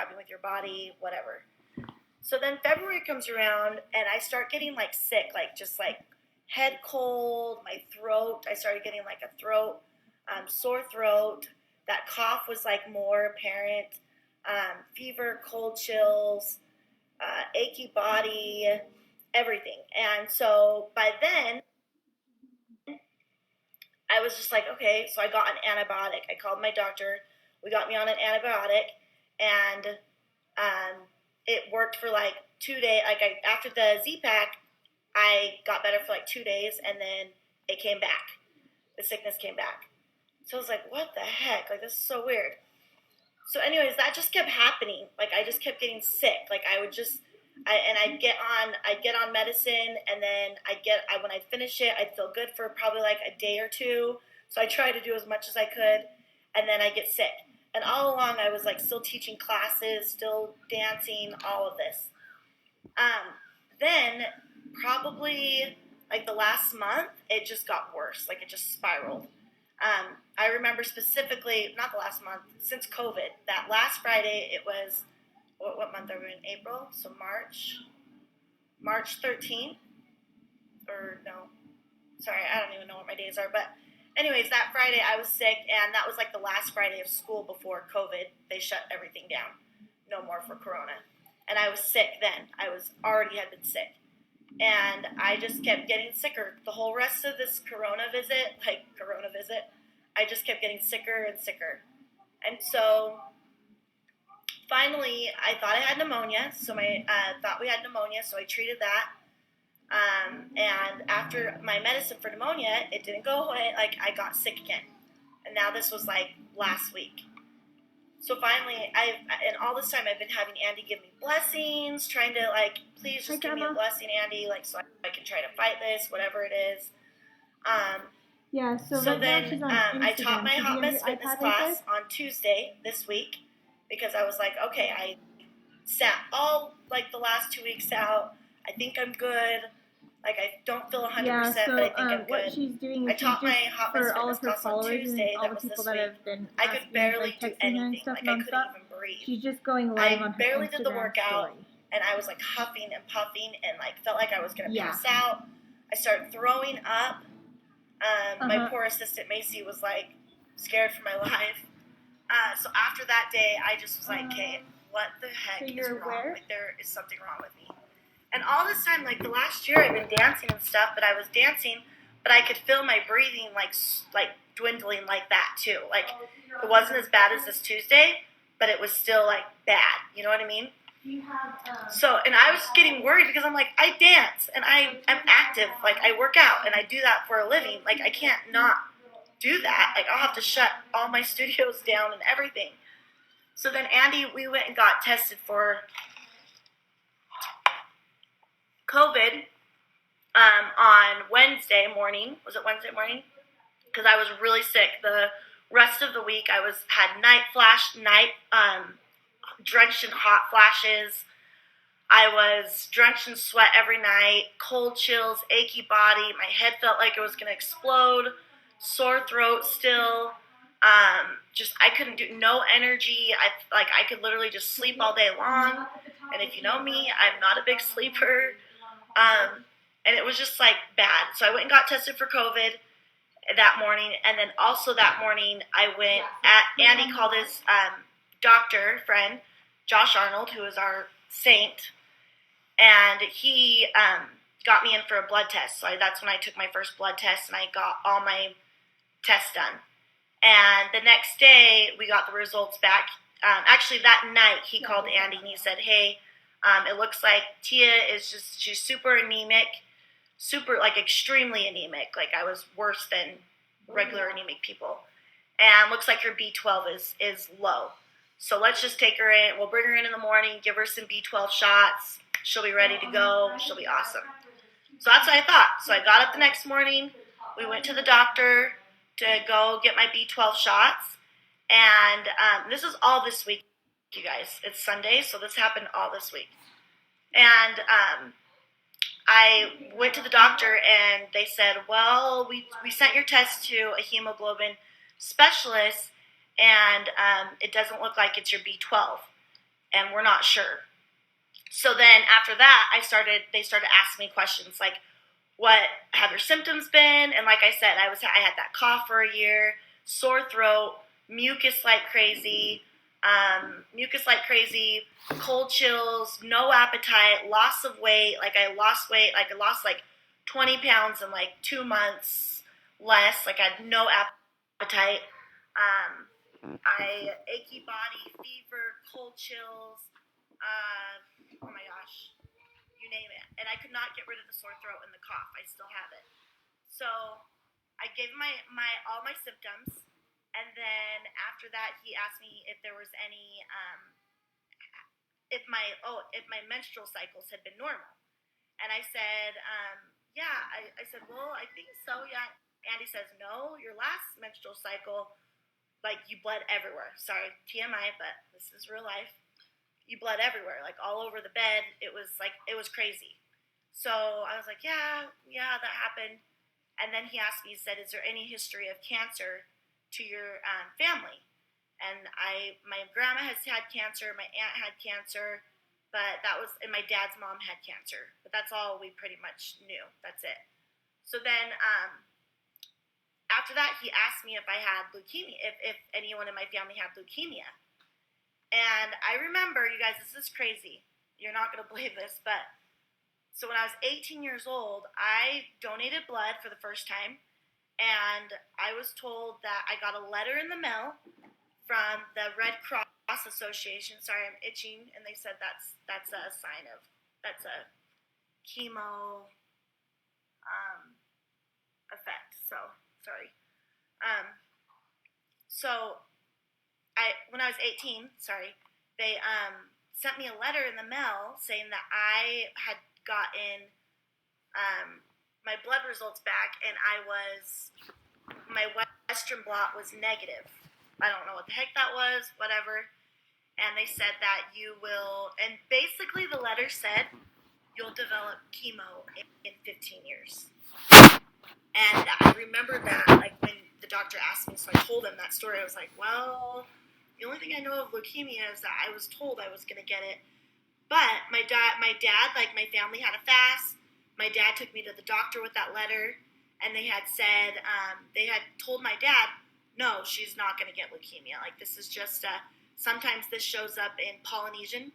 happening with your body, whatever. So then February comes around, and I start getting, like, sick, like, just, like, head cold, my throat. I started getting, like, a throat, sore throat. That cough was, like, more apparent. Fever, cold chills, achy body, everything. And so by then, I was just like, okay, so I got an antibiotic. I called my doctor. We got me on an antibiotic, and it worked for like 2 days. Like after the Z-Pack, I got better for like 2 days, and then it came back. The sickness came back. So I was like, what the heck? Like, this is so weird. So anyways, that just kept happening. Like, I just kept getting sick. Like, I'd get on medicine, and then when I'd finish it, I'd feel good for probably like a day or two. So I tried to do as much as I could, and then I get sick. And all along, I was like still teaching classes, still dancing, all of this. Then probably like the last month, it just got worse. Like, it just spiraled. I remember specifically, not the last month, since COVID, that last Friday, it was, what month are we in? April? So March 13th? Or no, sorry, I don't even know what my days are. But anyways, that Friday I was sick, and that was like the last Friday of school before COVID. They shut everything down. No more for Corona. And I was sick then. I had been sick. And I just kept getting sicker. The whole rest of this Corona visit, I just kept getting sicker and sicker. And so finally, I thought I had pneumonia. So thought we had pneumonia, so I treated that. And after my medicine for pneumonia, it didn't go away. Like, I got sick again. And now this was like last week. So finally, and all this time I've been having Andy give me blessings, trying to like, please just give me a blessing, Andy, like, so I can try to fight this, whatever it is. Yeah, so right then now she's on Instagram. I taught my So Hot Mess Fitness class on Tuesday this week, because I was like, okay, I sat all like the last 2 weeks out. I think I'm good. Like, I don't feel 100%, but I think I'm good. What she's doing is I taught my Hot Mess for all Fitness of her class on followers Tuesday. and all That the was people this that week. have been I could barely do texting her and anything. stuff Like, I couldn't nonstop. even breathe. She's just going live on her barely Instagram did the workout, story. and I was like huffing and puffing, and like felt like I was gonna pass out. I started throwing up. My poor assistant Macy was like scared for my life. So after that day, I just was like, okay, what the heck is wrong? Like, there is something wrong with me. And all this time, like the last year, I've been dancing and stuff, but I was dancing, but I could feel my breathing like dwindling like that too. Like, it wasn't as bad as this Tuesday, but it was still like bad. You know what I mean? So, and I was getting worried because I'm like, I dance and I'm active. Like, I work out and I do that for a living. Like, I can't not do that. Like, I'll have to shut all my studios down and everything. So then Andy, we went and got tested for COVID on Wednesday morning. Was it Wednesday morning? Because I was really sick. The rest of the week I had drenched in hot flashes. I was drenched in sweat every night, cold chills, achy body. My head felt like it was going to explode, sore throat still. I couldn't do, no energy. I could literally just sleep all day long. And if you know me, I'm not a big sleeper. And it was just like bad. So I went and got tested for COVID that morning. And then also that morning Andy called his doctor friend, Josh Arnold, who is our saint. And he got me in for a blood test. So that's when I took my first blood test, and I got all my tests done. And the next day, we got the results back. Actually, that night, he called Andy, and he said, hey, it looks like Tia she's super anemic, extremely anemic. Like, I was worse than regular anemic people. And looks like her B12 is low. So let's just take her in. We'll bring her in the morning, give her some B12 shots. She'll be ready to go. She'll be awesome. So that's what I thought. So I got up the next morning. We went to the doctor to go get my B12 shots. And this is all this week, you guys. It's Sunday, so this happened all this week. And I went to the doctor, and they said, well, we sent your test to a hemoglobin specialist, and it doesn't look like it's your B12. and we're not sure. So then after that, they started asking me questions like, what have your symptoms been? And like I said, I had that cough for a year, sore throat, mucus like crazy, cold chills, no appetite, loss of weight. I lost weight, I lost 20 pounds in 2 months less. I had no appetite. I achy body, fever, cold chills. Oh my gosh, you name it. And I could not get rid of the sore throat and the cough. I still have it. So I gave him all my symptoms, and then after that, he asked me if there was any if my menstrual cycles had been normal, and I said yeah. I said, well, I think so, yeah. Andy says, no, your last menstrual cycle, you bled everywhere. Sorry, TMI, but this is real life. You bled everywhere, all over the bed. It was crazy. So I was like, yeah, that happened. And then he asked me, he said, is there any history of cancer to your family? And my grandma has had cancer, my aunt had cancer, and my dad's mom had cancer. But that's all we pretty much knew. That's it. So then after that, he asked me if I had leukemia, if anyone in my family had leukemia. And I remember, you guys, this is crazy. You're not going to believe this, but so when I was 18 years old, I donated blood for the first time, and I was told that I got a letter in the mail from the Red Cross Association. Sorry, I'm itching, and they said that's a sign of, that's a chemo effect. So sorry. So when I was 18, they sent me a letter in the mail saying that I had gotten my blood results back, and my Western blot was negative. I don't know what the heck that was, whatever. And they said that you will, and basically the letter said you'll develop chemo in 15 years. And I remember that, when the doctor asked me, so I told him that story. I was like, well, the only thing I know of leukemia is that I was told I was going to get it. But my dad, my family had a fast. My dad took me to the doctor with that letter, and they had said, they had told my dad, no, she's not going to get leukemia. This is just, sometimes this shows up in Polynesian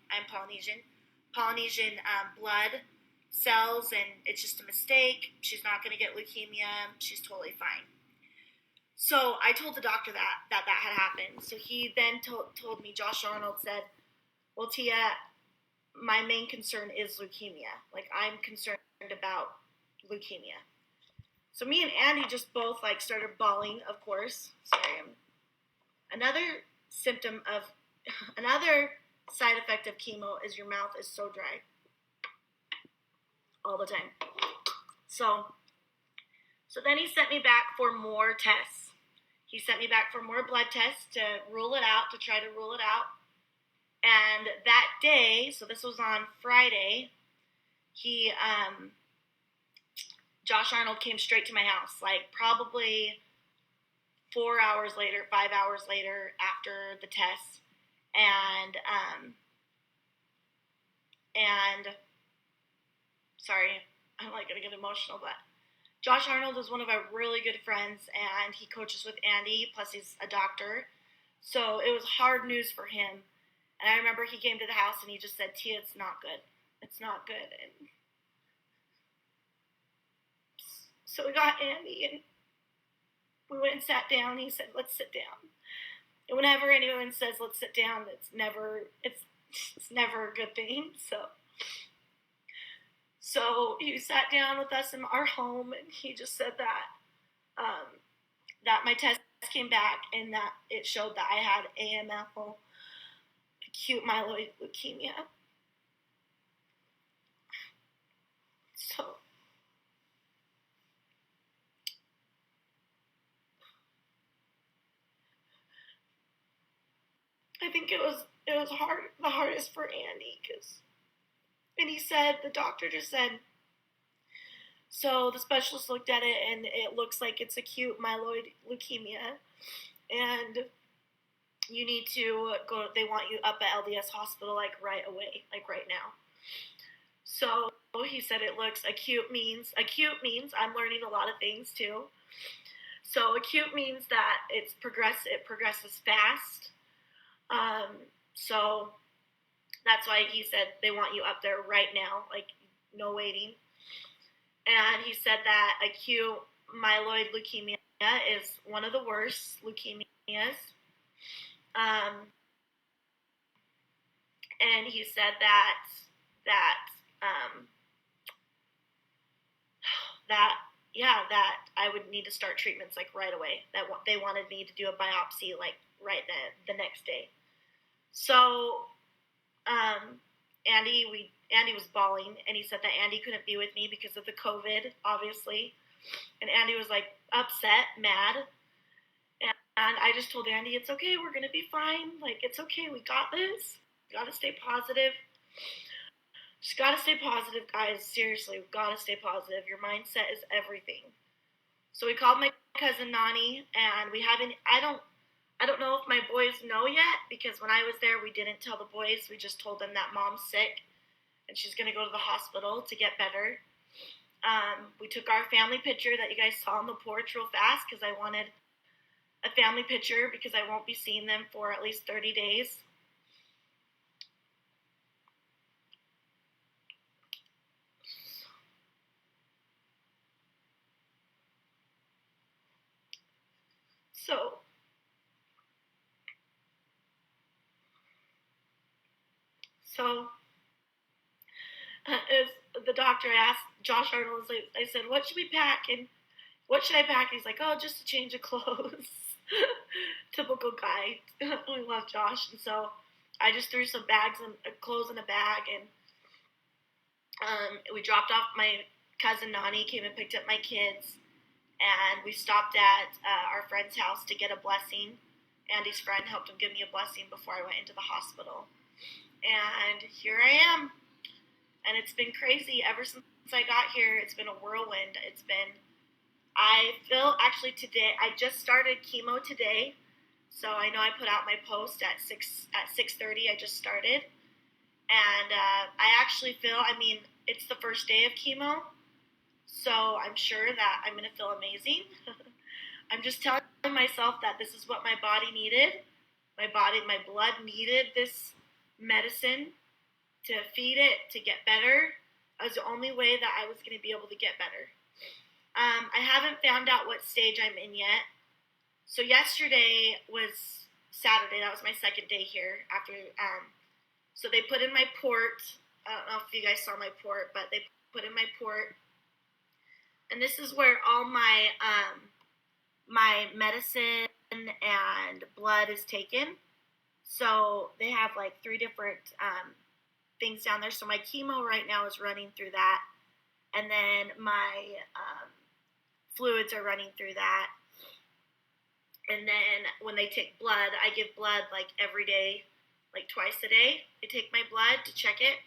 blood cells, and it's just a mistake. She's not going to get leukemia. She's totally fine. So I told the doctor that had happened. So he then told me, Josh Arnold said, well, Tia, my main concern is leukemia. I'm concerned about leukemia. So me and Andy just both started bawling, of course. Sorry. Another side effect of chemo is your mouth is so dry all the time. So then he sent me back for more tests. He sent me back for more blood tests to try to rule it out. And that day, so this was on Friday, Josh Arnold came straight to my house, probably 4 hours later, 5 hours later after the test. And sorry, I'm going to get emotional, but Josh Arnold is one of our really good friends, and he coaches with Andy, plus he's a doctor. So it was hard news for him. And I remember he came to the house and he just said, Tia, it's not good. It's not good. And so we got Andy and we went and sat down. He said, let's sit down. And whenever anyone says, let's sit down, it's never a good thing. So he sat down with us in our home, and he just said that my test came back and that it showed that I had AML, Acute Myeloid Leukemia. So I think it was hard, the hardest for Andy, and he said, the doctor just said, so the specialist looked at it and it looks like it's acute myeloid leukemia, and you need to go, they want you up at LDS hospital, like, right away, like, right now. So he said it looks acute means I'm learning a lot of things too. So acute means that it progresses fast. So that's why he said they want you up there right now, like, no waiting. And he said that acute myeloid leukemia is one of the worst leukemias. And he said that I would need to start treatments, like, right away. That they wanted me to do a biopsy, like, right the next day. So Andy was bawling, and he said that Andy couldn't be with me because of the COVID, obviously. And Andy was, like, upset, mad. And I just told Andy, it's okay, we're going to be fine. Like, it's okay, we got this. We got to stay positive. Just got to stay positive, guys. Seriously, we've got to stay positive. Your mindset is everything. So we called my cousin Nani, and I don't know if my boys know yet, because when I was there, we didn't tell the boys. We just told them that Mom's sick, and she's going to go to the hospital to get better. We took our family picture that you guys saw on the porch real fast, because I wanted a family picture, because I won't be seeing them for at least 30 days. So as the doctor asked Josh Arnold, I said, what should we pack? And what should I pack? He's like, oh, just a change of clothes. Typical guy. We love Josh. And so I just threw some bags and clothes in a bag, and we dropped off my cousin Nani, came and picked up my kids, and we stopped at our friend's house to get a blessing. Andy's friend helped him give me a blessing before I went into the hospital. And here I am. And it's been crazy ever since I got here. It's been a whirlwind. I feel actually today, I just started chemo today. So I know I put out my post at 6:30. I just started. And I actually feel, it's the first day of chemo. So I'm sure that I'm going to feel amazing. I'm just telling myself that this is what my body needed. My blood needed this medicine to feed it to get better. It was the only way that I was going to be able to get better. I haven't found out what stage I'm in yet. So yesterday was Saturday. That was my second day here. So they put in my port. I don't know if you guys saw my port, but they put in my port. And this is where all my my medicine and blood is taken. So they have like 3 different things down there. So my chemo right now is running through that. And then my fluids are running through that. And then when they take blood, I give blood like every day, like twice a day. They take my blood to check it,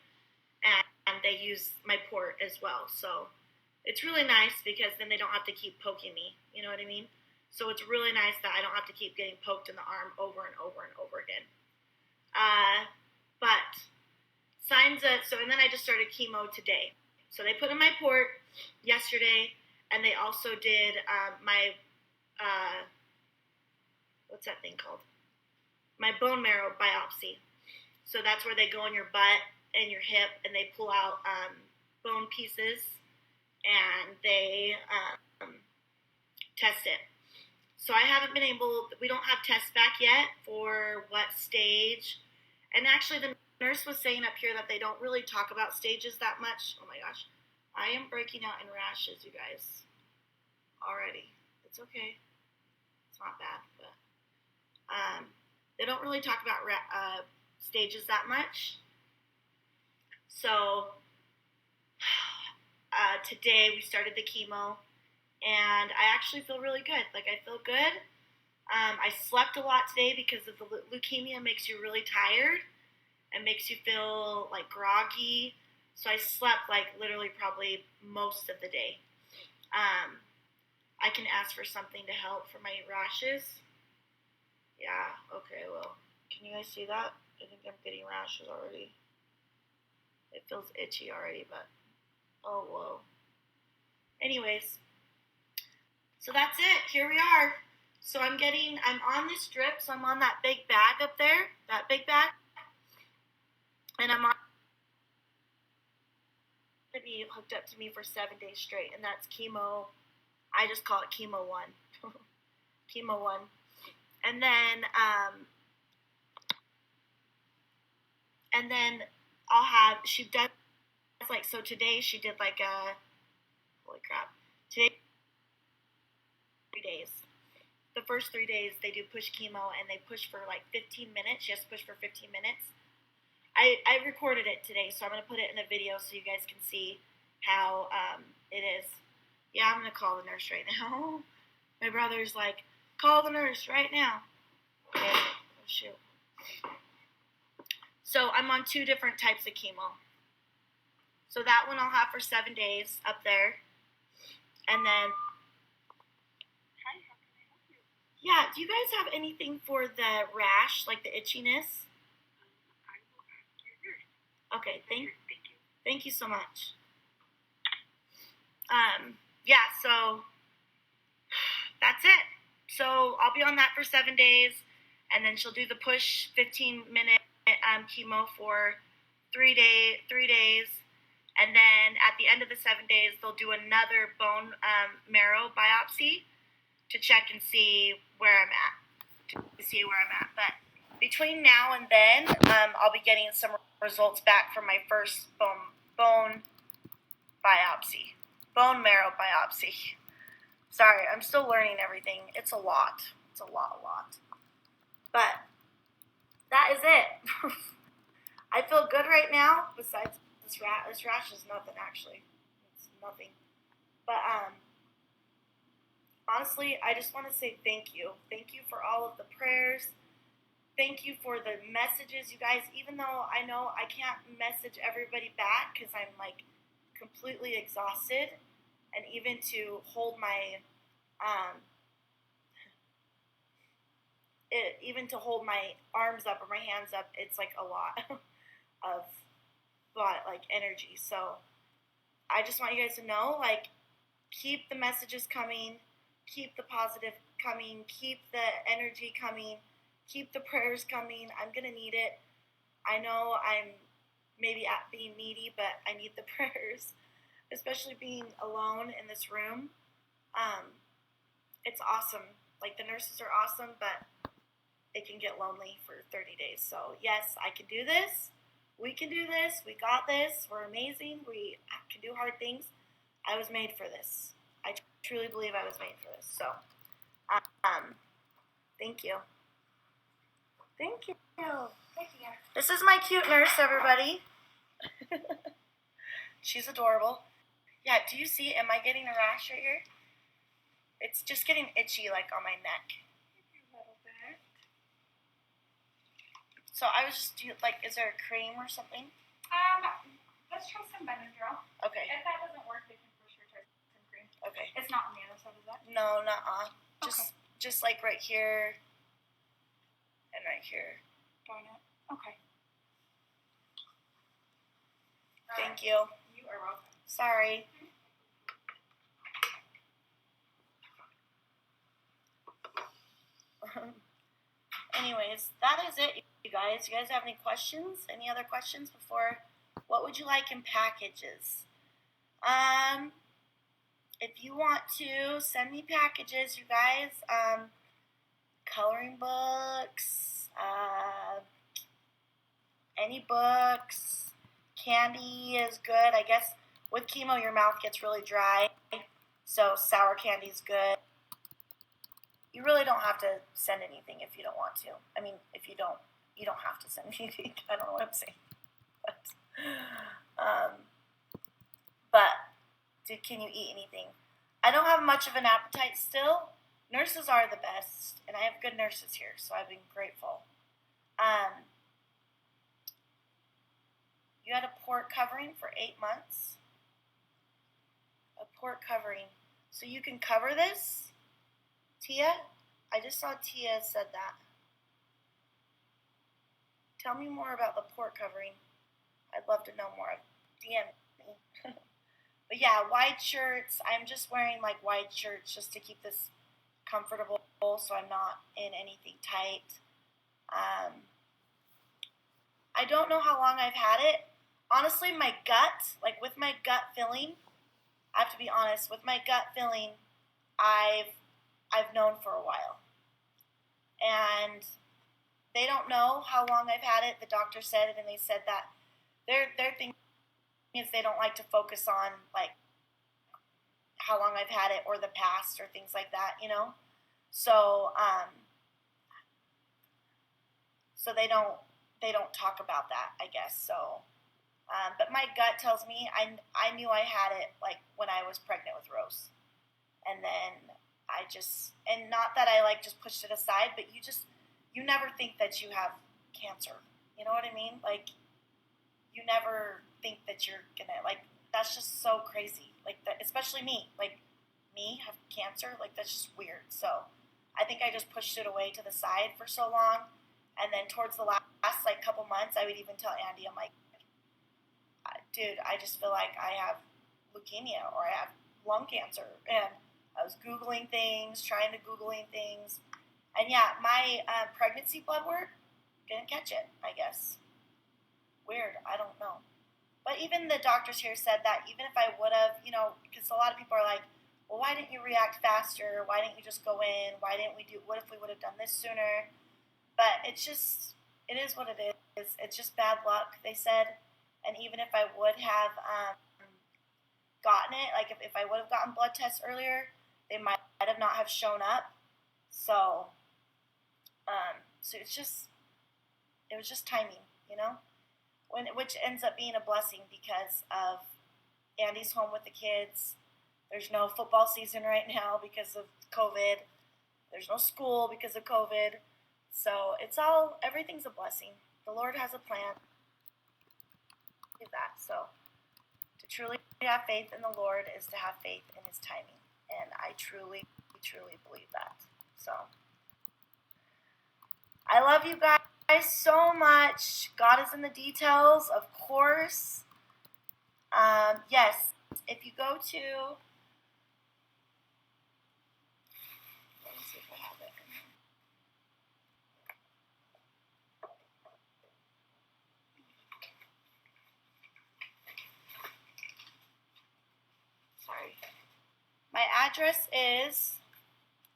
and they use my port as well. So it's really nice, because then they don't have to keep poking me. You know what I mean? So it's really nice that I don't have to keep getting poked in the arm over and over and over again. But signs of, and then I just started chemo today. So they put in my port yesterday, and they also did my, what's that thing called? My bone marrow biopsy. So that's where they go in your butt and your hip, and they pull out bone pieces, and they test it. So I haven't been we don't have tests back yet for what stage. And actually the nurse was saying up here that they don't really talk about stages that much. Oh my gosh. I am breaking out in rashes, you guys. Already. It's okay. It's not bad, but they don't really talk about stages that much. So today we started the chemo, and I actually feel really good. Like, I feel good. I slept a lot today because of the leukemia. Makes you really tired and makes you feel like groggy. So I slept like literally probably most of the day. I can ask for something to help for my rashes. Yeah, okay, well, can you guys see that? I think I'm getting rashes already. It feels itchy already, but, oh, whoa. Anyways, so that's it. Here we are. So I'm on this drip, so I'm on that big bag up there, that big bag. And I'm on to be hooked up to me for 7 days straight, and that's chemo. I just call it chemo 1. Chemo 1. And then I'll have, she does, like, so today she did like a, holy crap, today 3 days. The first 3 days they do push chemo, and they push for like 15 minutes. She has to push for 15 minutes. I recorded it today, so I'm going to put it in a video so you guys can see how it is. Yeah, I'm going to call the nurse right now. My brother's like, call the nurse right now. Okay, oh shoot. So I'm on 2 different types of chemo. So that one I'll have for 7 days up there. And then, Hi, how can I help you? Yeah, do you guys have anything for the rash, like the itchiness? I will ask your nurse. Okay, thank you. Thank you so much. Yeah, so that's it. So I'll be on that for 7 days, and then she'll do the push 15-minute chemo for 3 days, and then at the end of the 7 days, they'll do another bone marrow biopsy to check and see where I'm at. But between now and then, I'll be getting some results back from my first bone marrow biopsy. Sorry, I'm still learning everything. It's a lot. But that is it. I feel good right now. Besides this rash is nothing, actually. It's nothing. But honestly, I just want to say thank you. Thank you for all of the prayers. Thank you for the messages, you guys. Even though I know I can't message everybody back because I'm like completely exhausted, and even to hold my arms up or my hands up, it's like a lot of like energy. So I just want you guys to know, like, keep the messages coming, keep the positive coming, keep the energy coming, keep the prayers coming. I'm gonna need it. I know I'm maybe being needy, but I need the prayers, especially being alone in this room. It's awesome. Like, the nurses are awesome, but it can get lonely for 30 days. So yes, I can do this. We can do this. We got this. We're amazing. We can do hard things. I was made for this. I truly believe I was made for this. So, thank you. Thank you. Thank you. This is my cute nurse, everybody. She's adorable. Yeah, do you see, am I getting a rash right here? It's just getting itchy, like, on my neck. A little bit. So I was just, like, is there a cream or something? Let's try some Benadryl. Okay. If that doesn't work, we can for sure try some cream. Okay. It's not on the other side, is that? No, nuh-uh. Okay. Just like right here and right here. Got it. Okay. Thank you. You are welcome. Sorry. Anyways, that is it, you guys. You guys have any questions? Any other questions before? What would you like in packages? If you want to send me packages, you guys, coloring books, any books, candy is good. I guess with chemo, your mouth gets really dry, so sour candy is good. You really don't have to send anything if you don't want to. I mean, if you don't have to send anything. I don't know what I'm saying. But can you eat anything? I don't have much of an appetite still. Nurses are the best, and I have good nurses here, so I've been grateful. You had a port covering for 8 months. A port covering. So you can cover this? Tia? I just saw Tia said that. Tell me more about the port covering. I'd love to know more. DM me. But yeah, wide shirts. I'm just wearing like wide shirts just to keep this comfortable so I'm not in anything tight. I don't know how long I've had it. Honestly, my gut, like with my gut feeling, I have to be honest, with my gut feeling, I've known for a while. And they don't know how long I've had it. The doctor said it, and they said that their thing is they don't like to focus on like how long I've had it or the past or things like that, you know. So so they don't talk about that, I guess. So, but my gut tells me I knew I had it like when I was pregnant with Rose, and then and not that I like just pushed it aside, but you never think that you have cancer. You know what I mean? Like, you never think that you're gonna, like, that's just so crazy. Like, that, especially me. Like, me have cancer? Like, that's just weird. So, I think I just pushed it away to the side for so long. And then towards the last like, couple months, I would even tell Andy, I'm like, dude, I just feel like I have leukemia or I have lung cancer. And I was Googling things, trying to Googling things. And yeah, my pregnancy blood work didn't catch it, I guess. Weird, I don't know. But even the doctors here said that even if I would have, you know, because a lot of people are like, well, why didn't you react faster? Why didn't you just go in? What if we would have done this sooner? But it is what it is. It's just bad luck, they said. And even if I would have gotten it, like if I would have gotten blood tests earlier, they might have not have shown up. So, so it was just timing, you know? Which ends up being a blessing because of Andy's home with the kids. There's no football season right now because of COVID. There's no school because of COVID. So everything's a blessing. The Lord has a plan. Do that. So to truly have faith in the Lord is to have faith in His timing. And I truly, truly believe that. So I love you guys so much. God is in the details, of course. Yes, if you go to, let me see if I have it. Sorry. My address is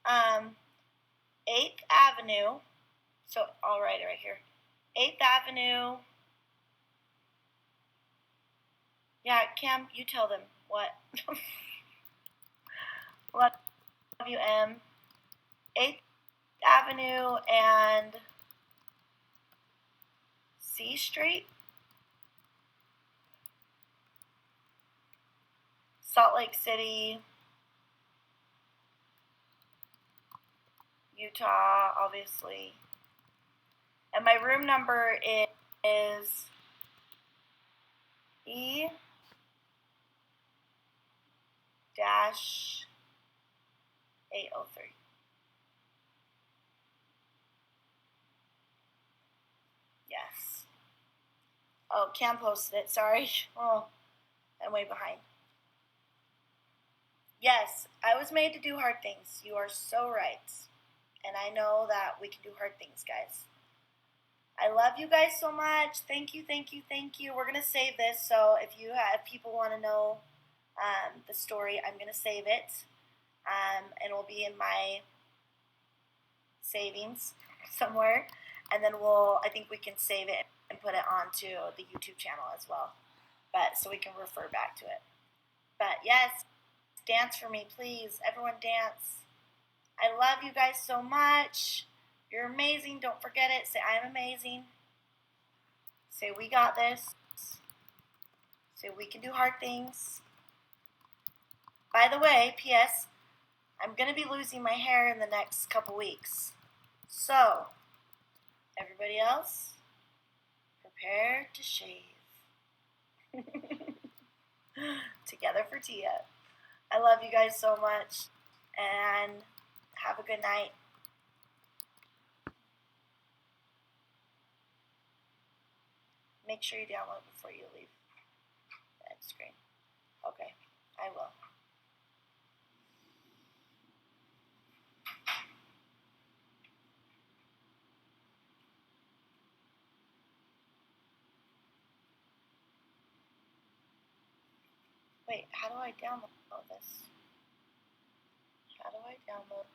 8th Avenue. So I'll write it right here. 8th Avenue. Yeah, Cam, you tell them what. Love you, M. 8th Avenue and C Street. Salt Lake City, Utah, obviously. And my room number is E-803. Yes. Oh, Cam posted it. Sorry. Oh, I'm way behind. Yes, I was made to do hard things. You are so right. And I know that we can do hard things, guys. I love you guys so much. Thank you, thank you, thank you. We're going to save this, so if people want to know the story, I'm going to save it. And it will be in my savings somewhere. And then I think we can save it and put it onto the YouTube channel as well. But so we can refer back to it. But yes, dance for me, please. Everyone dance. I love you guys so much. You're amazing. Don't forget it. Say, I'm amazing. Say, we got this. Say, we can do hard things. By the way, P.S., I'm going to be losing my hair in the next couple weeks. So, everybody else, prepare to shave. Together for Tia. I love you guys so much. And have a good night. Make sure you download before you leave the end screen. Okay, I will. Wait, how do I download this? How do I download